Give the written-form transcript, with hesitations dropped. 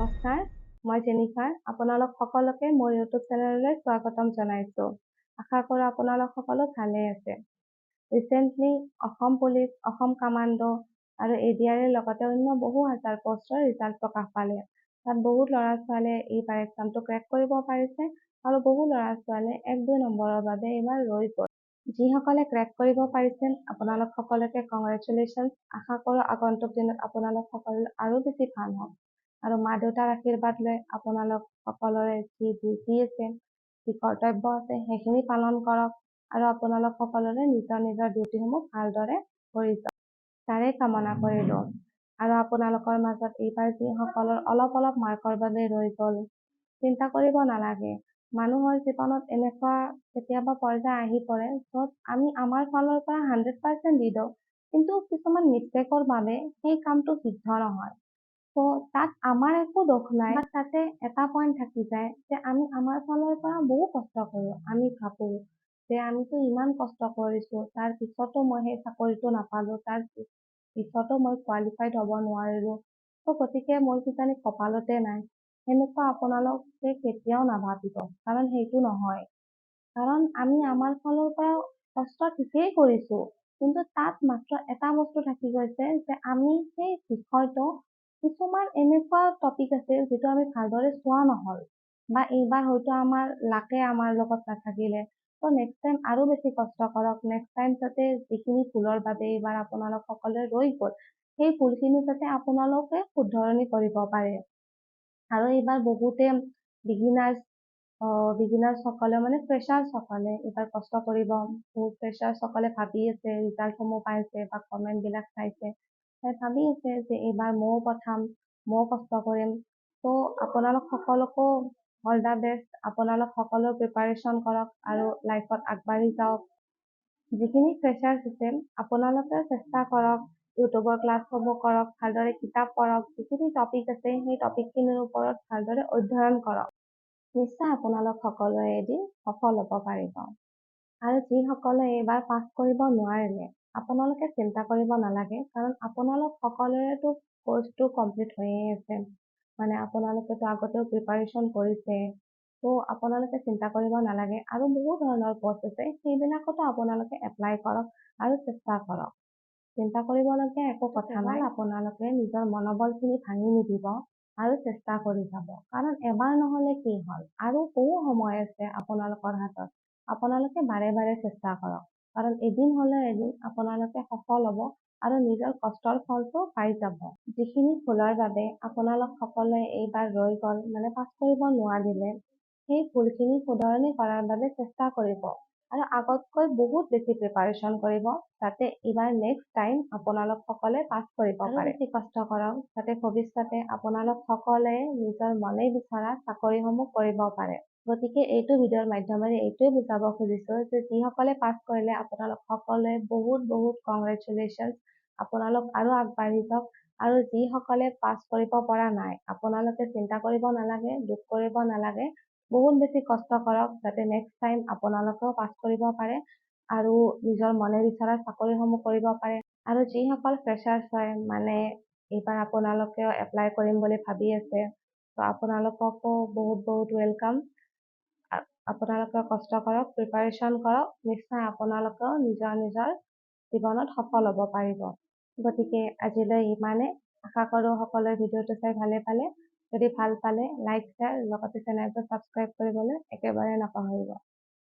নমস্কাৰ, মই জেনিফাৰ। আপোনালোক সকলোকে মোৰ ইউটিউব চেনেললৈ স্বাগতম জনাইছোঁ। আশা কৰোঁ আপোনালোক সকলো ভালে আছে। Recently Assam police, Assam commando আৰু ADR লগতে অন্য বহু হাজাৰ পষ্টৰ ৰিজাল্ট প্ৰকাশ পালে। তাত বহুত ল'ৰা-ছোৱালীয়ে এইবাৰ এক্সামটো ক্ৰেক কৰিব পাৰিছে আৰু বহু ল'ৰা-ছোৱালীয়ে 1-2 নম্বৰৰ বাবে এইবাৰ ৰৈ গ'ল। যিসকলে ক্ৰেক কৰিব পাৰিছে আপোনালোক সকলোকে কংগ্ৰেচুলেশ্যনছ। আশা কৰোঁ আগন্তুক দিনত আপোনালোক সকলো আৰু বেছি ভাল হওক। আৰু মা-দেউতাৰ আশীৰ্বাদ লৈ আপোনালোক সকলোৰে যি ডিউটি আছে, যি কৰ্তব্য আছে সেইখিনি পালন কৰক আৰু আপোনালোক সকলোৰে নিজৰ নিজৰ ডিউটিসমূহ ভালদৰে কৰি যাওক। তাৰে কামনা কৰিলোঁ। আৰু আপোনালোকৰ মাজত এইবাৰ যিসকলৰ অলপ মাৰ্কৰ বাবে ৰৈ গ'ল, চিন্তা কৰিব নালাগে। মানুহৰ জীৱনত এনেকুৱা কেতিয়াবা পৰ্যায় আহি পৰে য'ত আমি আমাৰ ফালৰ পৰা 100% দি দিওঁ, কিন্তু কিছুমান মিষ্টেকৰ বাবে সেই কামটো সিদ্ধ নহয়। তো তাত আমাৰ একো দোষ নাই। তাতে এটা পইণ্ট থাকি যায় যে আমি আমাৰ ফালৰ পৰা বহু কষ্ট কৰোঁ। আমি ভাবোঁ যে আমিতো ইমান কষ্ট কৰিছোঁ, তাৰ পিছতো মই সেই চাকৰিটো নাপালোঁ, তাৰ পিছতো মই কোৱালিফাইড হ'ব নোৱাৰিলোঁ। তো গতিকে মোৰ কিজানি কপালতে নাই। সেনেকুৱা আপোনালোকে কেতিয়াও নাভাবিব, কাৰণ সেইটো নহয়। কাৰণ আমি আমাৰ ফালৰ পৰা কষ্ট ঠিকেই কৰিছোঁ, কিন্তু তাত মাত্ৰ এটা বস্তু থাকি গৈছে যে আমি সেই বিষয়টো কিছুমান এনেকুৱা টপিক আছিল যিটো আমি ভালদৰে চোৱা নহ'ল, বা এইবাৰ হয়তো আমাৰ লাকে আমাৰ লগত নাথাকিলে। তো নেক্সট টাইম আৰু বেছি কষ্ট কৰক। নেক্সট টাইম যাতে যিখিনি ভুলৰ বাবে এইবাৰ আপোনালোক সকলোৱে ৰৈ গ'ল, সেই ভুলখিনি যাতে আপোনালোকে শুধৰণি কৰিব পাৰে। আৰু এইবাৰ বহুতে বিগিনাৰ্ছসকলে মানে ফ্ৰেছাৰ্ছসকলে এইবাৰ কষ্ট কৰিব। বহুত ফ্ৰেছাৰ্ছসকলে ভাবি আছে, ৰিজাল্টসমূহ পাইছে বা কমেণ্টবিলাক চাইছে, ভাবি আছে যে এইবাৰ ময়ো পঠাম, ময়ো কষ্ট কৰিম। তো আপোনালোক সকলোকো অল দ্য বেষ্ট। আপোনালোক সকলো প্ৰিপাৰেশ্যন কৰক আৰু লাইফত আগবাঢ়ি যাওক। যিখিনি ফ্ৰেছাৰ্ছ আছে আপোনালোকে চেষ্টা কৰক, ইউটিউবৰ ক্লাছসমূহ কৰক, ভালদৰে কিতাপ পঢ়ক, যিখিনি টপিক আছে সেই টপিকখিনিৰ ওপৰত ভালদৰে অধ্যয়ন কৰক। নিশ্চয় আপোনালোক সকলোৱে এদিন সফল হ'ব পাৰিব। আৰু যিসকলে এইবাৰ পাছ কৰিব নোৱাৰিলে, আপোনালোকে চিন্তা কৰিব নালাগে, কাৰণ আপোনালোক সকলোৰেতো কৰ্চটো কমপ্লিট হৈয়ে আছে। মানে আপোনালোকেতো আগতেও প্ৰিপাৰেশ্যন কৰিছে, তো আপোনালোকে চিন্তা কৰিব নালাগে। আৰু বহু ধৰণৰ পষ্ট আছে, সেইবিলাকতো আপোনালোকে এপ্লাই কৰক আৰু চেষ্টা কৰক। চিন্তা কৰিবলগীয়া একো কথা নাই। আপোনালোকে নিজৰ মনোবলখিনি ভাঙি নিদিব আৰু চেষ্টা কৰি যাব। কাৰণ এবাৰ নহ'লে কি হ'ল, আৰু বহু সময় আছে আপোনালোকৰ হাতত। আপোনালোকে বাৰে বাৰে চেষ্টা কৰক, কাৰণ এদিন হ'লে এদিন আপোনালোকে সফল হ'ব আৰু নিজৰ কষ্টৰ ফলটো পাই যাব। যিখিনি ভুলৰ বাবে আপোনালোক সকলোৱে এইবাৰ ৰৈ গ'ল, মানে পাছ কৰিব নোৱাৰিলে, সেই ভুলখিনি শুধৰণি কৰাৰ বাবে চেষ্টা কৰিব আৰু আগতকৈ বহুত বেছি প্ৰিপাৰেশ্যন কৰিব, যাতে এইবাৰ নেক্সট টাইম আপোনালোক সকলে পাছ কৰিব পাৰে। বেছি কষ্ট কৰক, যাতে ভৱিষ্যতে আপোনালোক সকলে নিজৰ মনে বিচৰা চাকৰিসমূহ কৰিব পাৰে। গতিকে এইটো ভিডিঅ'ৰ মাধ্যমেৰে এইটোৱে বুজাব খুজিছোঁ যে যিসকলে পাছ কৰিলে আপোনালোক সকলোৱে বহুত কংগ্ৰেচুলেশ্যনছ। আপোনালোক আৰু আগবাঢ়ি যাওক। আৰু যিসকলে পাছ কৰিব পৰা নাই, আপোনালোকে চিন্তা কৰিব নালাগে, দুখ কৰিব নালাগে। বহুত বেছি কষ্ট কৰক, যাতে নেক্সট টাইম আপোনালোকেও পাছ কৰিব পাৰে আৰু নিজৰ মনে বিচৰা চাকৰিসমূহ কৰিব পাৰে। আৰু যিসকল ফ্ৰেছাৰ্ছ হয়, মানে এইবাৰ আপোনালোকেও এপ্লাই কৰিম বুলি ভাবি আছে, তো আপোনালোককো বহুত ৱেলকাম। আপোনালোকে কষ্ট কৰক, প্ৰিপাৰেশ্যন কৰক, নিশ্চয় আপোনালোকেও নিজৰ জীৱনত সফল হ'ব পাৰিব। গতিকে আজিলৈ ইমানে। আশা কৰোঁ সকলোৱে ভিডিঅ'টো চাই ভালে পালে। যদি ভাল পালে লাইক, শ্বেয়াৰ লগতে চেনেলটো ছাবস্ক্ৰাইব কৰিবলৈ একেবাৰে নাপাহৰিব।